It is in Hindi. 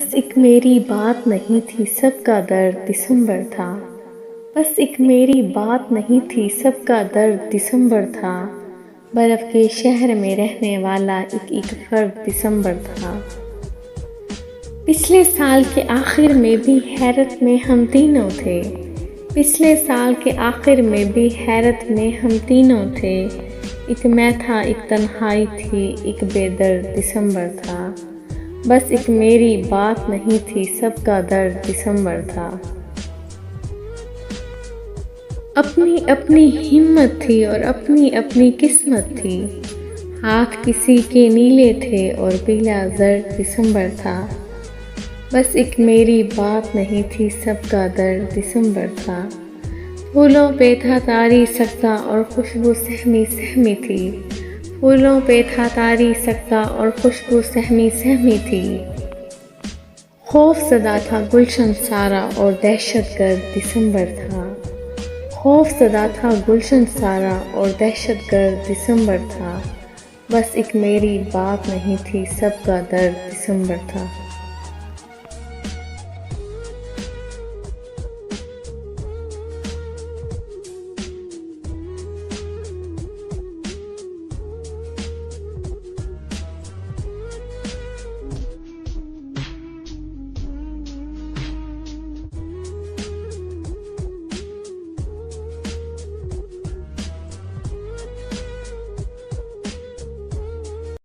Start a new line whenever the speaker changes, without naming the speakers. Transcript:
बस एक मेरी बात नहीं थी, सबका दर्द दिसंबर था। बस एक मेरी बात नहीं थी, सबका दर्द दिसंबर था। बर्फ़ के शहर में रहने वाला एक फर्द दिसंबर था। पिछले साल के आखिर में भी हैरत में हम तीनों थे। पिछले साल के आखिर में भी हैरत में हम तीनों थे। एक मैं था, एक तन्हाई थी, एक बेदर्द दिसंबर था। बस एक मेरी बात नहीं थी, सबका दर्द दिसंबर था। अपनी अपनी हिम्मत थी और अपनी अपनी किस्मत थी। हाथ किसी के नीले थे और पीला जर्द दिसंबर था। बस एक मेरी बात नहीं थी, सबका दर्द दिसंबर था। फूलों पे था तारी सकता और खुशबू सहमी सहमी थी। फूलों पे था तारी सकता और खुशबू सहमी सहमी थी। खौफ ज़दा था गुलशन सारा और दहशत गर्द दिसंबर था। खौफ ज़दा था गुलशन सारा और दहशत गर्द दिसंबर था। बस एक मेरी बात नहीं थी, सबका दर्द दिसंबर था।